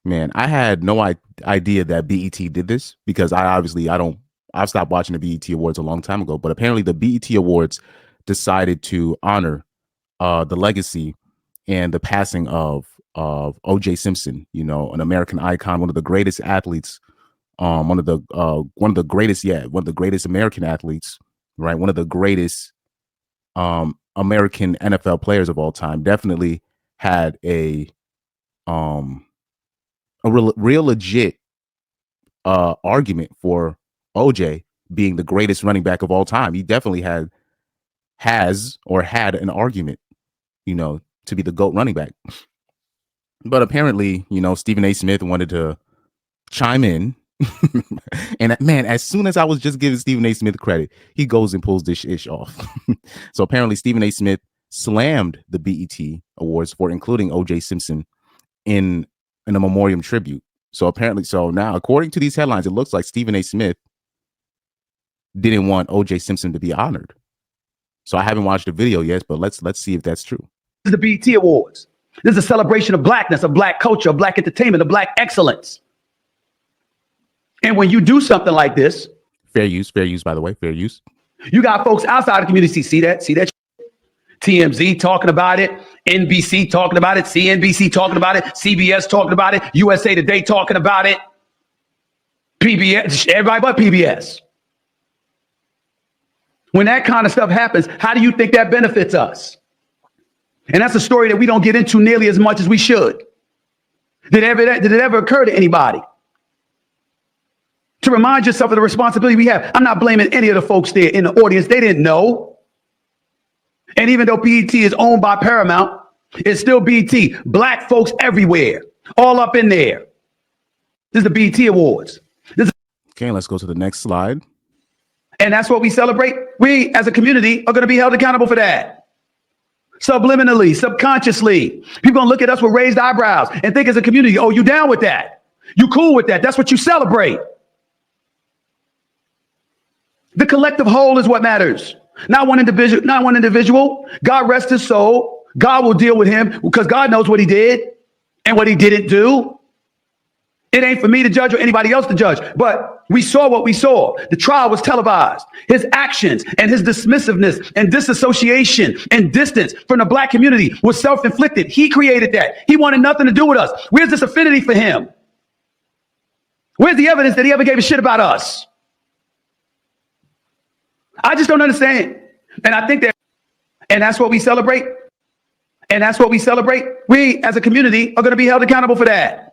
Man, I had no idea that BET did this because I've stopped watching the BET Awards a long time ago, but apparently the BET Awards decided to honor the legacy and the passing of OJ Simpson, an American icon, one of the greatest athletes, one of the greatest American athletes, right? One of the greatest American NFL players of all time. Definitely had um a real legit argument for OJ being the greatest running back of all time. He definitely had an argument, to be the GOAT running back. But apparently, Stephen A. Smith wanted to chime in. And man, as soon as I was just giving Stephen A. Smith credit, he goes and pulls this ish off. So apparently, Stephen A. Smith slammed the BET Awards for including OJ Simpson in a memoriam tribute. So now, according to these headlines, it looks like Stephen A. Smith didn't want OJ Simpson to be honored. So I haven't watched the video yet, but let's see if that's true. This is the BET Awards. This is a celebration of blackness, of black culture, of black entertainment, of black excellence. And when you do something like this, fair use, by the way, fair use. You got folks outside the community see that. TMZ talking about it, NBC talking about it, CNBC talking about it, CBS talking about it, USA Today talking about it, PBS, everybody but PBS. When that kind of stuff happens, how do you think that benefits us? And that's a story that we don't get into nearly as much as we should. Did it ever occur to anybody to remind yourself of the responsibility we have? I'm not blaming any of the folks there in the audience. They didn't know. And even though BET is owned by Paramount, it's still BET. Black folks everywhere, all up in there. This is the BET Awards. Okay, let's go to the next slide. And that's what we celebrate. We, as a community, are going to be held accountable for that. Subliminally, subconsciously. People going to look at us with raised eyebrows and think as a community, oh, you down with that? You cool with that? That's what you celebrate. The collective whole is what matters. Not one individual. God rest his soul. God will deal with him because God knows what he did and what he didn't do. It ain't for me to judge or anybody else to judge, but we saw what we saw. The trial was televised. His actions and his dismissiveness and disassociation and distance from the black community was self-inflicted. He created that. He wanted nothing to do with us. Where's this affinity for him? Where's the evidence that he ever gave a shit about us? I just don't understand. And I think and that's what we celebrate. And that's what we celebrate. We, as a community, are going to be held accountable for that.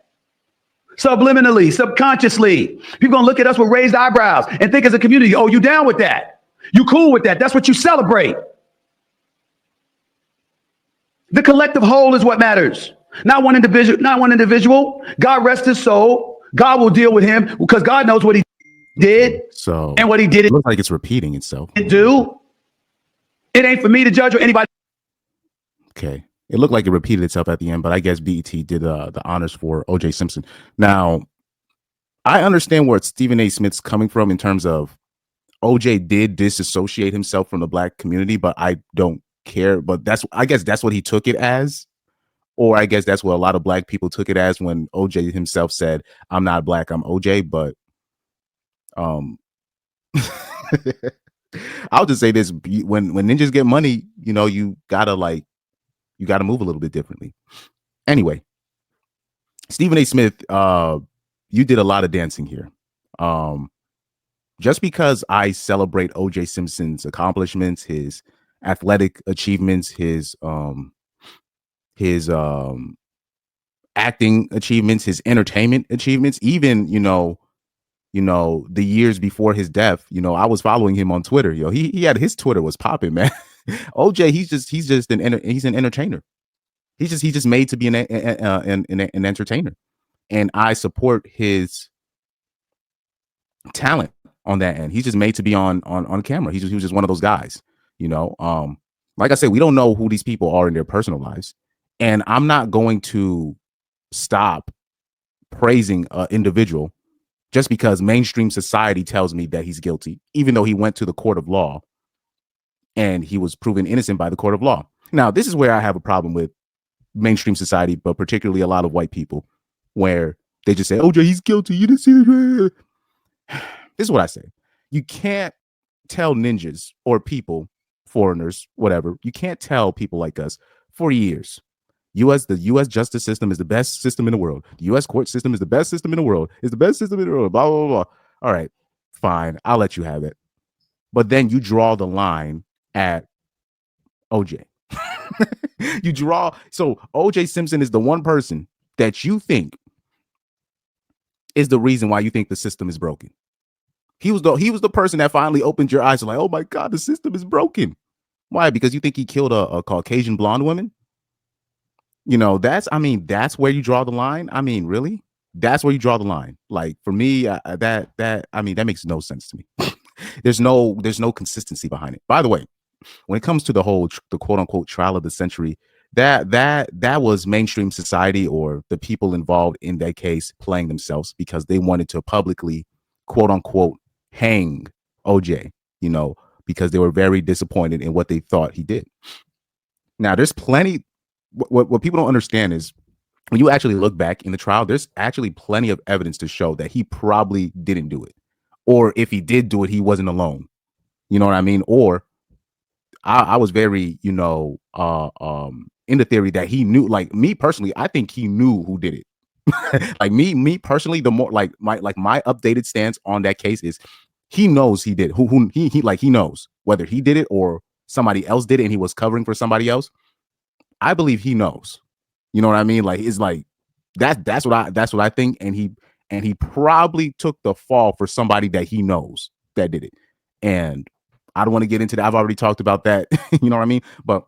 Subliminally, subconsciously. People going to look at us with raised eyebrows and think as a community, oh, you down with that? You cool with that? That's what you celebrate. The collective whole is what matters. Not one individual. God rest his soul. God will deal with him because God knows what he did. So and what he did. It looks like it's repeating itself. It ain't for me to judge or anybody. Okay. It looked like it repeated itself at the end, but I guess BET did the honors for OJ Simpson. Now, I understand where Stephen A. Smith's coming from in terms of OJ did disassociate himself from the black community, but I don't care. But I guess that's what he took it as. Or I guess that's what a lot of black people took it as when OJ himself said, I'm not black, I'm OJ. But I'll just say this. When ninjas get money, you gotta move a little bit differently. Anyway, Stephen A. Smith, you did a lot of dancing here. Just because I celebrate OJ Simpson's accomplishments, his athletic achievements, his acting achievements, his entertainment achievements, even the years before his death, I was following him on Twitter. He had his Twitter was popping, man. OJ, he's an entertainer. He's just made to be an entertainer, and I support his talent on that end. He's just made to be on camera. He was just one of those guys, Like I said, we don't know who these people are in their personal lives, and I'm not going to stop praising an individual just because mainstream society tells me that he's guilty, even though he went to the court of law and he was proven innocent by the court of law. Now, this is where I have a problem with mainstream society, but particularly a lot of white people, where They just say, OJ, he's guilty. You didn't see this. This is what I say. You can't tell ninjas or people, foreigners, whatever, you can't tell people like us for years. The US justice system is the best system in the world. The US court system is the best system in the world. It's the best system in the world. Blah, blah, blah. All right, fine. I'll let you have it. But then you draw the line at OJ. You draw. So OJ Simpson is the one person that you think is the reason why you think the system is broken. He was the person that finally opened your eyes to like, oh my God, the system is broken. Why? Because you think he killed a Caucasian blonde woman? That's where you draw the line. I mean, really? That's where you draw the line. Like for me, that makes no sense to me. there's no consistency behind it. By the way, when it comes to the quote unquote trial of the century, that was mainstream society or the people involved in that case playing themselves because they wanted to publicly quote unquote hang OJ, because they were very disappointed in what they thought he did. Now, there's plenty. What people don't understand is when you actually look back in the trial, there's actually plenty of evidence to show that he probably didn't do it, or if he did do it, he wasn't alone. You know what I mean? Or I was very, in the theory that he knew. Like me personally, I think he knew who did it. Like me personally, the more like my updated stance on that case is he knows he did. Who he knows whether he did it or somebody else did it, and he was covering for somebody else. I believe he knows. You know what I mean? Like it's like that's what I think. And he probably took the fall for somebody that he knows that did it. And I don't want to get into that. I've already talked about that. You know what I mean? But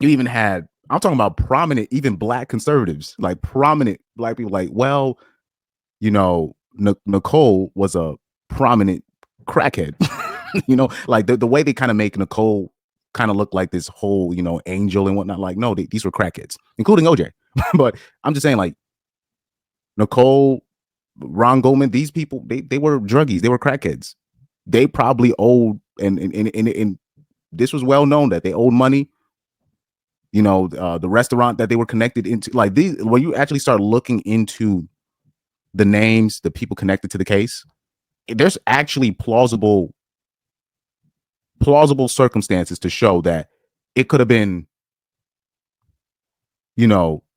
you even had, I'm talking about prominent, even black conservatives, like prominent black people, like, well, Nicole was a prominent crackhead. Like the way they kind of make Nicole kind of look like this whole, angel and whatnot. Like, no, these were crackheads, including OJ. But I'm just saying, like, Nicole, Ron Goldman, these people, they were druggies, they were crackheads. They probably owed, and this was well known that they owed money. The restaurant that they were connected into, like these, when you actually start looking into the names, the people connected to the case, there's actually plausible circumstances to show that it could have been,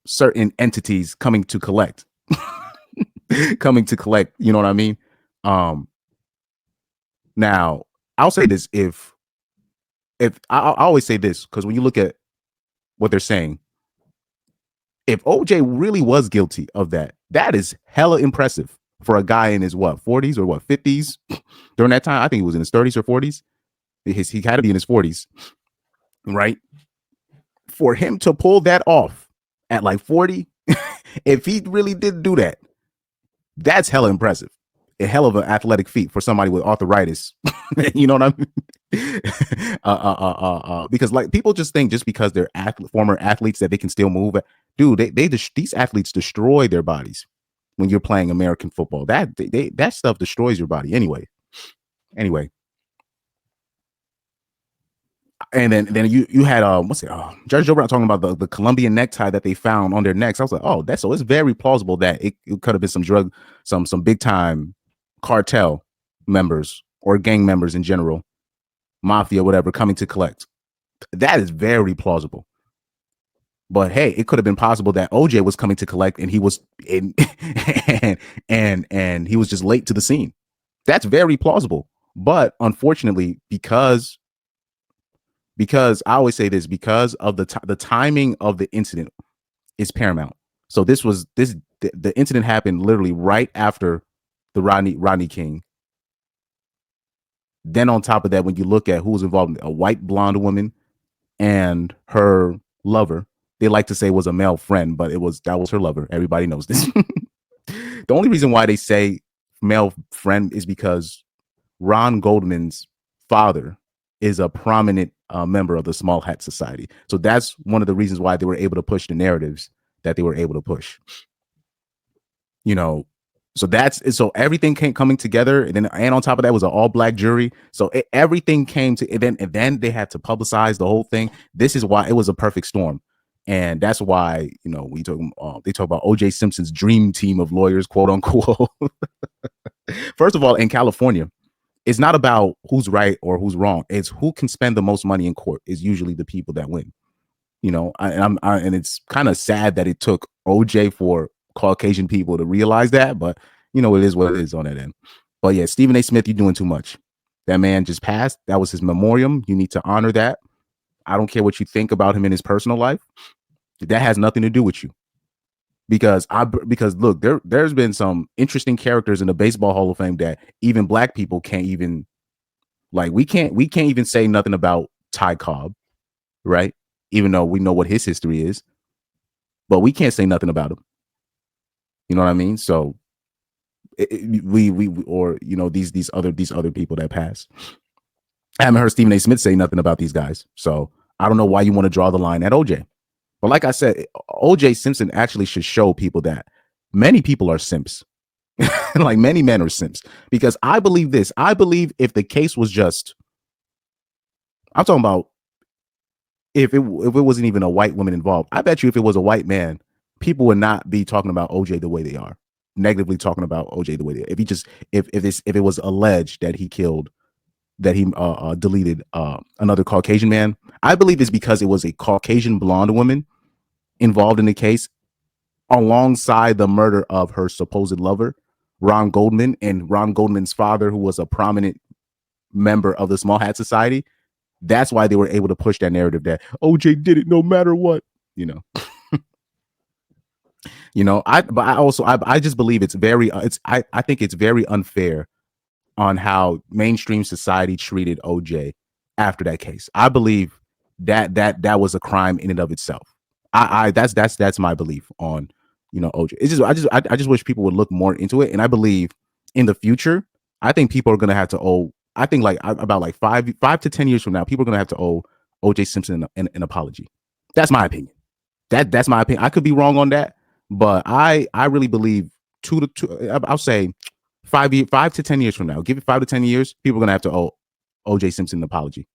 certain entities coming to collect, you know what I mean? Now I'll say this, if I always say this, because when you look at what they're saying, if OJ really was guilty of that, that is hella impressive for a guy in his 40s or 50s. During that time, I think he was in his 30s or 40s. He had to be in his 40s, right? For him to pull that off at like 40, if he really did do that, that's hella impressive. A hell of an athletic feat for somebody with arthritis. You know what I mean? Because like people just think just because they're former athletes that they can still move. Dude, these athletes destroy their bodies when you're playing American football. That stuff destroys your body anyway. And then you had Judge Joe Brown talking about the Colombian necktie that they found on their necks. I was like, oh, so it's very plausible that it could have been some big time cartel members or gang members in general, mafia, whatever, coming to collect. That is very plausible. But hey, it could have been possible that OJ was coming to collect and he was and he was just late to the scene. That's very plausible. But unfortunately, because I always say this, because of the timing of the incident is paramount. So the incident happened literally right after the Rodney King. Then on top of that, when you look at who was involved, a white blonde woman and her lover, they like to say was a male friend, but that was her lover. Everybody knows this. The only reason why they say male friend is because Ron Goldman's father is a prominent member of the Small Hat Society. So that's one of the reasons why they were able to push the narratives that they were able to push. So everything came coming together, and on top of that was an all black jury. So everything came to, and then they had to publicize the whole thing. This is why it was a perfect storm. And that's why, we talk they talk about OJ Simpson's dream team of lawyers, quote unquote. First of all, in California, it's not about who's right or who's wrong. It's who can spend the most money in court is usually the people that win. And it's kind of sad that it took OJ for Caucasian people to realize that, but it is what it is on that end. But yeah, Stephen A. Smith, you're doing too much. That man just passed. That was his memoriam. You need to honor that. I don't care what you think about him in his personal life. That has nothing to do with you. Because look, there's been some interesting characters in the Baseball Hall of Fame that even black people can't even, like, we can't even say nothing about Ty Cobb, right? Even though we know what his history is, but we can't say nothing about him. You know what I mean? So we or these other people that pass. I haven't heard Stephen A. Smith say nothing about these guys, so I don't know why you want to draw the line at OJ. But like I said, OJ Simpson actually should show people that many people are simps. Like many men are simps. Because I believe this. I believe if the case was just, I'm talking about if it wasn't even a white woman involved, I bet you if it was a white man, people would not be talking about OJ the way they are, negatively talking about OJ the way they are. If it was alleged that he killed, that he deleted another Caucasian man, I believe it's because it was a Caucasian blonde woman involved in the case, alongside the murder of her supposed lover, Ron Goldman, and Ron Goldman's father, who was a prominent member of the Small Hat Society. That's why they were able to push that narrative that OJ did it no matter what, I just believe it's very I think it's very unfair on how mainstream society treated OJ after that case. I believe that was a crime in and of itself. That's my belief on OJ. It's just I just wish people would look more into it, and I believe in the future, I think people are gonna have to owe. I think like about like 5 to 10 years from now, people are gonna have to owe OJ Simpson an apology. That's my opinion. That's my opinion. I could be wrong on that, but I really believe I'll say 5 to 10 years from now. Give it 5 to 10 years, people are gonna have to owe OJ Simpson an apology.